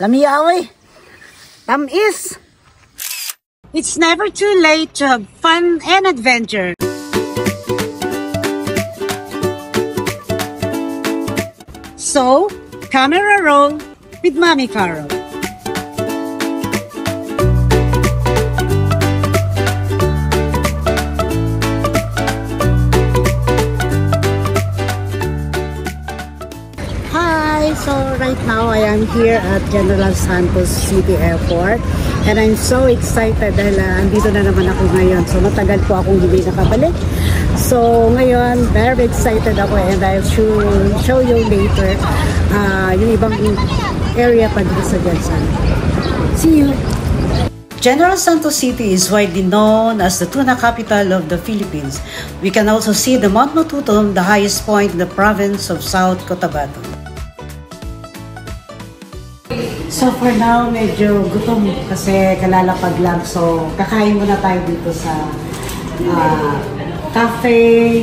Lamiyaoy. Tamis. It's never too late to have fun and adventure. So, camera roll with Mommy Carol. So right now I am here at General Santos City Airport and I'm so excited dahil andito na naman ako ngayon. So matagal po akong hindi nakabalik. So ngayon very excited ako and I'll show you later yung ibang area pa dito sa Jensen. See you! General Santos City is widely known as the tuna capital of the Philippines. We can also see the Mount Matutum, the highest point in the province of South Cotabato. So for now, medyo gutom kasi kalalapag lang. So kakain muna tayo dito sa Cafe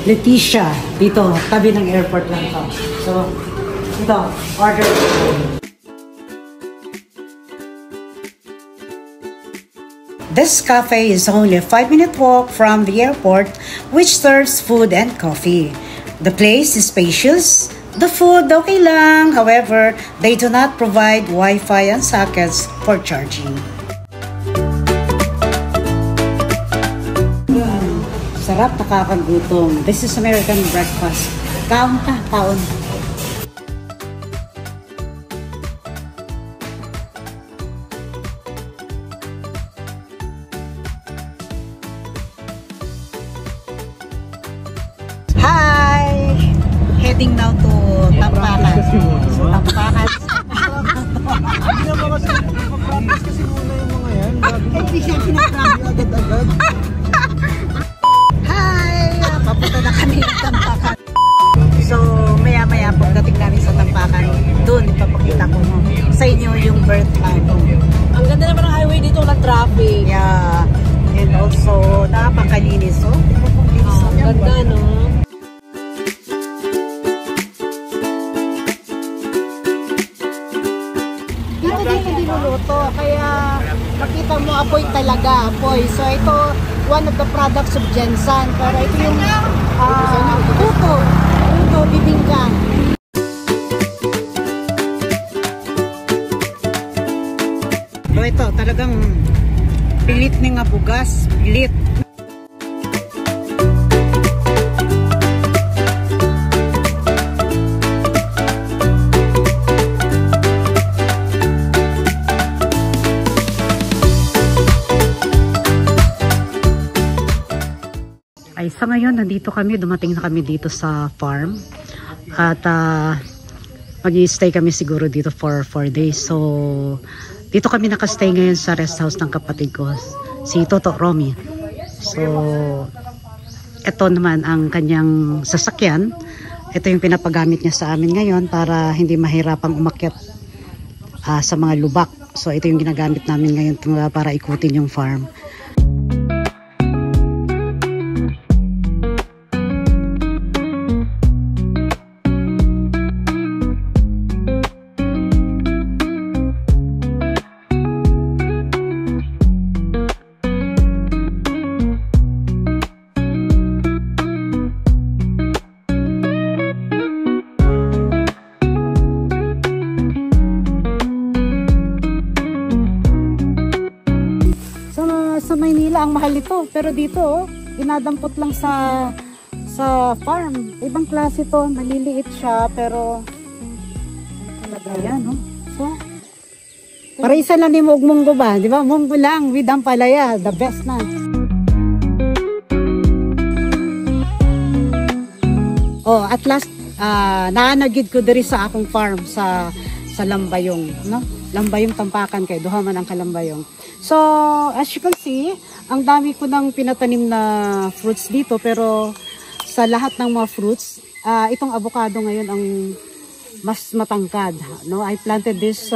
Leticia. Dito, tabi ng airport lang to. So ito, order. This cafe is only a 5-minute walk from the airport, which serves food and coffee. The place is spacious. The food okay lang, however, they do not provide Wi-Fi and sockets for charging. Sarap, nakakagutom. This is American breakfast. Kaon ka, kaon. Heading now to Tampakan. So, Tampakan. Hindi naman kasi mag-practice kasi muna yung mga yan. Hindi siya pinapractice agad-agad. Hi! Papunta na kami ng Tampakan. So, maya-maya pagdating namin sa Tampakan, doon ipapakita ko sa inyo yung birth time. Ang ganda naman ng highway dito, walang traffic. Yeah. And also, napakalinis. So, ang ganda, no? Niluluto, kaya makita mo apoy talaga, apoy. So ito, one of the products of Jensen. Pero ito yung puto, bibingka. So ito, talagang pilit ng bugas, pilit. Ay, sa ngayon, nandito kami, dumating na kami dito sa farm at mag-i-stay kami siguro dito for 4 days. So, dito kami nakastay ngayon sa rest house ng kapatid ko, si Toto Romy. So, ito naman ang kanyang sasakyan. Ito yung pinapagamit niya sa amin ngayon para hindi mahirapang umakyat sa mga lubak. So, ito yung ginagamit namin ngayon para ikutin yung farm. Sa Maynila ang mahal ito, pero dito dinadampot lang sa farm. Ibang klase to, maliliit siya pero talaga yan, no? So, para isa lang ni munggo ba, di ba? Munggo lang with ampalaya, the best na. Oh, at last naanagid ko diri sa akong farm sa Lambayong, no? Lambayong Tampakan kay duha man ang Kalambayong. So, as you can see, ang dami ko ng pinatanim na fruits dito, pero sa lahat ng mga fruits, itong avocado ngayon ang mas matangkad, no? I planted this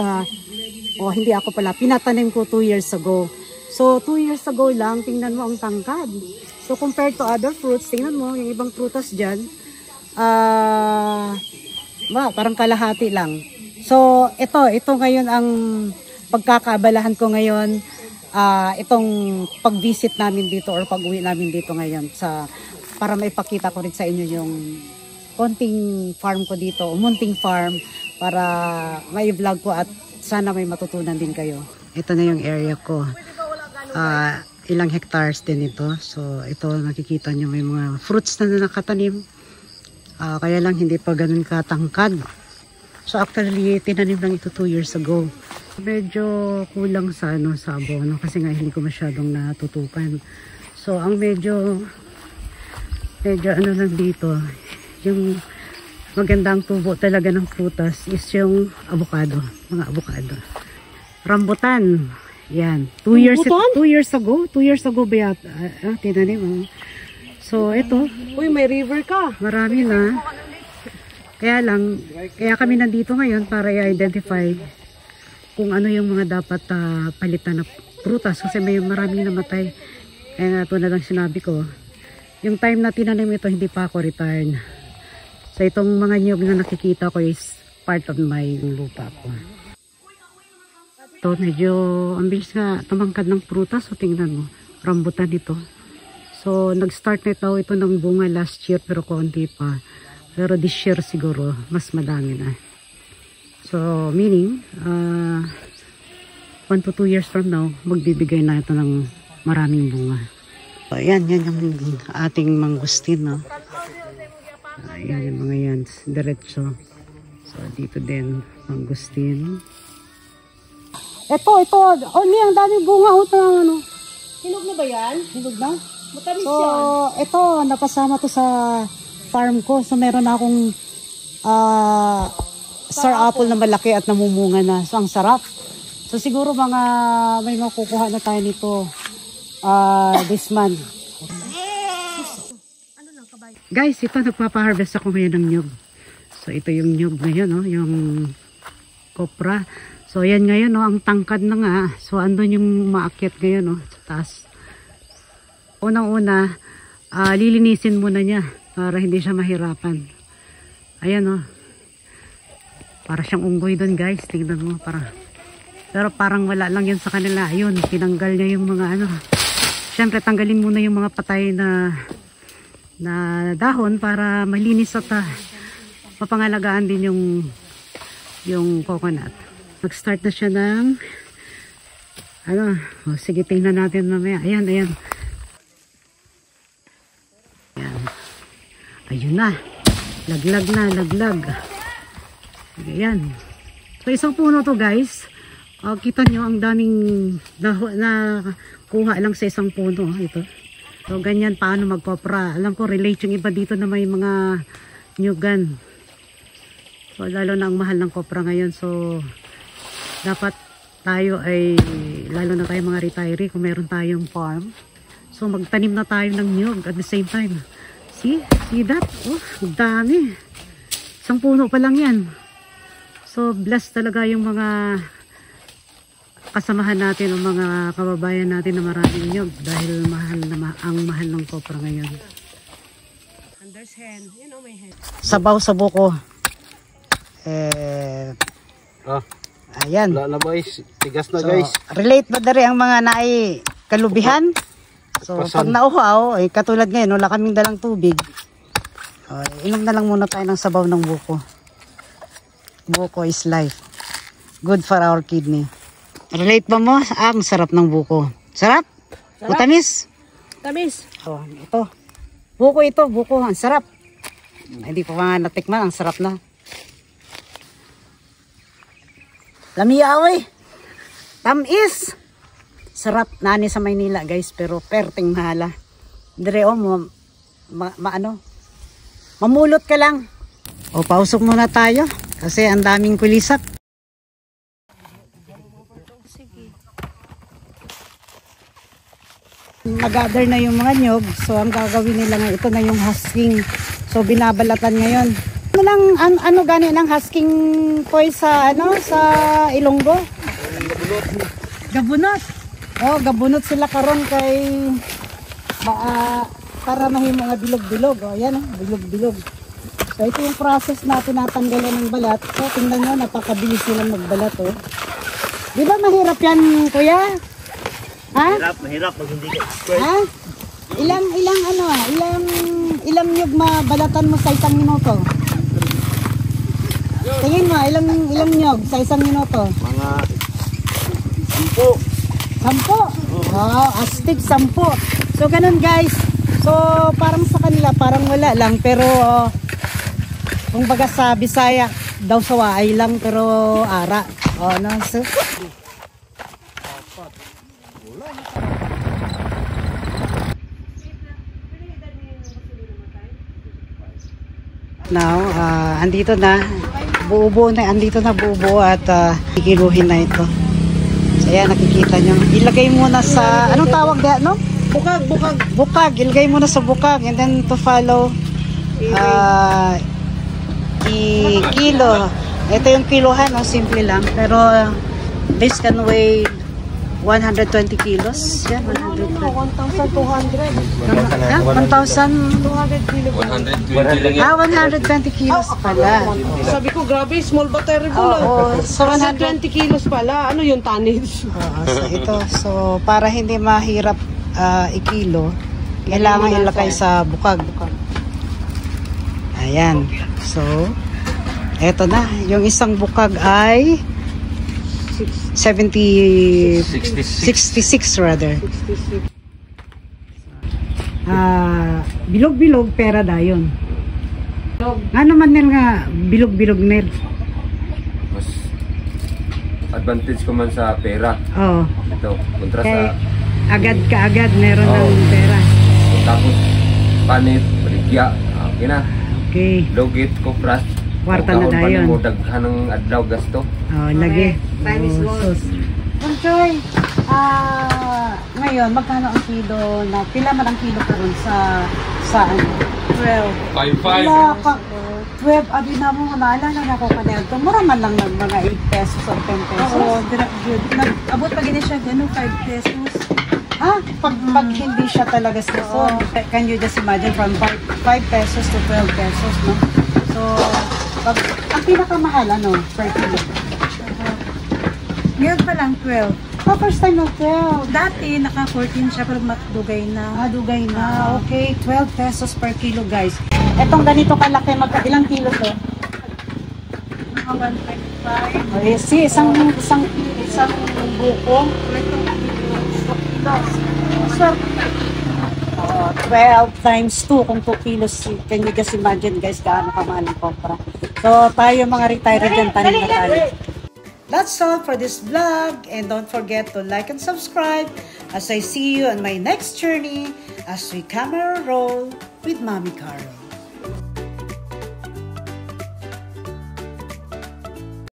hindi ako pala, pinatanim ko 2 years ago. So 2 years ago lang, tingnan mo ang tangkad. So compared to other fruits, tingnan mo yung ibang prutas diyan, parang kalahati lang. So, ito ngayon ang pagkakaabalahan ko ngayon, itong pag-visit namin dito or pag-uwi namin dito ngayon para maipakita ko rin sa inyo yung konting farm ko dito, munting farm, para mai-vlog ko at sana may matutunan din kayo. Ito na yung area ko. Ilang hectares din ito. So, ito nakikita nyo may mga fruits na nakatanim. Kaya lang hindi pa ganun katangkad. So, actually, tinanim lang ito 2 years ago. Medyo kulang sa abono kasi nga hindi ko masyadong natutukan. So, ang medyo lang dito, yung magandang tubo talaga ng prutas is yung avocado, mga avocado. Rambutan, yan. 2 years ago ba yata? Tinanim. So, ito. Uy, may river ka. Marami na. Kaya kami nandito ngayon para i-identify kung ano yung mga dapat palitan na prutas kasi may maraming namatay. Kaya nga ito na lang sinabi ko. Yung time na tinanim ito, hindi pa ako retired. So itong mga niyog na nakikita ko is part of my lupa ko. Ito medyo ang bilis nga tumangkad ng prutas. So tingnan mo, rambutan ito. So nag-start na ito ng bunga last year pero konti pa. Pero this year siguro mas madami na. So meaning 1 to 2 years from now magbibigay na ito ng maraming bunga. So ayan, yan yung ating mangustin, no? Ayan yung mga yan, diretso. So dito din mangustin. Ito, ang daming bunga ito ng ano. Hinog na ba yan? Hinog na? Matamis So yan. ito, napasama to sa farm ko. So meron akong star apple na malaki at namumunga na. So ang sarap. So siguro may makukuha na tayo nito this month. Guys, ito nagpapa-harvest ako ngayon ng nyug. So ito yung nyug ngayon, no? Yung kopra. So yan ngayon, no? Ang tangkad na nga. So andun yung maakyat ngayon, no? Sa taas. Unang-una, lilinisin muna niya para hindi siya mahirapan. Ayan, no? Para siyang unggoy doon, guys. Tingnan mo, pero parang wala lang yan sa kanila. Ayun, tinanggal niya yung mga Siyempre, tanggalin muna yung mga patay na dahon para malinis at mapangalagaan din yung coconut. Nag-start na siya ng sige, tingnan natin mamaya. Ayan. Ayan. Ayun na. Laglag. Ayan. So, isang puno to, guys. Kita nyo, ang daming na kuha lang sa isang puno. Ito. So, ganyan paano magkopra. Alam ko, relate yung iba dito na may mga nyugan. So, lalo na ang mahal ng kopra ngayon. So, dapat tayo lalo na tayo mga retiree, kung meron tayong farm. So, magtanim na tayo ng nyug at the same time. See that? Oh, dami. Isang puno pa lang yan. So, blessed talaga yung mga kasamahan natin o mga kababayan natin na maraming nyug dahil ang mahal ng kopra ngayon. Under's hen. You know my hen. Sabaw sa buko. Ayan. Wala na guys. Tigas na So, guys. relate ba dari ang mga naay kalubihan? So, pag nauhaw, katulad ngayon, wala kaming dalang tubig. Inom na lang muna tayo ng sabaw ng buko. Buko is life. Good for our kidney. Relate ba mo? Ang sarap ng buko. Sarap? Matamis? Tamis. Oh, ito. Buko. Ang sarap. Hindi ko pa natikman. Ang sarap na. Lamiyaw tamis. Sarap. Nani sa Maynila, guys. Pero perting mahala. Dire mamulot ka lang. O, pausok muna tayo. Kasi ang daming kulisap. Nag-gather na yung mga nyog. So, ang gagawin nila ngayon, ito na yung husking. So, binabalatan ngayon. Ano gani ng husking koy sa Ilonggo? Gabunot. Oh, gabunot sila karon kay para mahimo nga bilog-bilog. Oh, yan bilog-bilog. So, ito yung process na tinatanggalan ng balat. So, tingnan nyo, napakabilis nilang magbalat, oh. Di ba mahirap yan, kuya? Ha? Mahirap pag hindi ka. Ha? Ilang nyug mabalatan mo sa isang minuto? Tingin mo, ilang nyug sa isang minuto? Mga 10. 10. Wow, astig 10. So, ganun guys. So, parang sa kanila, parang wala lang. Pero, kung baga sa Bisaya, daw sa waay lang, pero ara. O, no? So, now, andito na. Buo-buo na. Andito na buo-buo at ikiluhin na ito. So, ayan, nakikita nyo. Ilagay muna sa, anong tawag na, no? Bukag. Bukag. Ilagay muna sa bukag. And then to follow, kilo. Ito yung kilohan, no? Simple lang. Pero, this can weigh 120 kilos. Yan, 120. 1,200. 1,200 kilos. 120 kilos pala. Sabi ko, grabe, small but terrible. Oo, so 120 kilos pala. Ano yung tonnage? So ito, so para hindi mahirap ikilo, kailangan ilagay sa bukag. Ayan. So, eto na. Yung isang bukag ay 66 rather. 66. Bilog-bilog pera dayon. Ano man nil nga bilog-bilog nil. Mas advantage ko man sa pera. Oh. Ito, kontra Kay sa agad ka agad meron ng pera. tapos panit, baligya, okay na. Okay. Logit, kupras. Kwarta na dayon. Mo daghan ng adlaw gasto. Oh, lagi. Time is gold. Joy, ngayon, magkano ang kilo na, pila man ang kilo karon sa ano? 12. 5-5. Wala ka, 12, abi na mo, naalala na ako kanil. Mura man lang ng mga 8 pesos or 10 pesos. Oo, good. Abot pa gini siya, gano'n, 5 pesos. Pag hindi siya talaga season, can you just imagine from 5 pesos to 12 pesos, no? So, ang pinakamahal, ano, per kilo? Ngayon pa lang 12. First time na 12. Dati naka-14 siya pero matdugay na. Dugay na. Okay, 12 pesos per kilo, guys. Etong ganito kalaki, ilang kilo to? Mga 1.5. Okay, see, isang buko. So, 12 times 2 kung 2 kilos. Can you just imagine, guys, gaano kamahal ang kompra. So, tayo mga retired dyan, tanin na tayo. That's all for this vlog, and don't forget to like and subscribe as I see you on my next journey as we camera roll with Mommy Carol.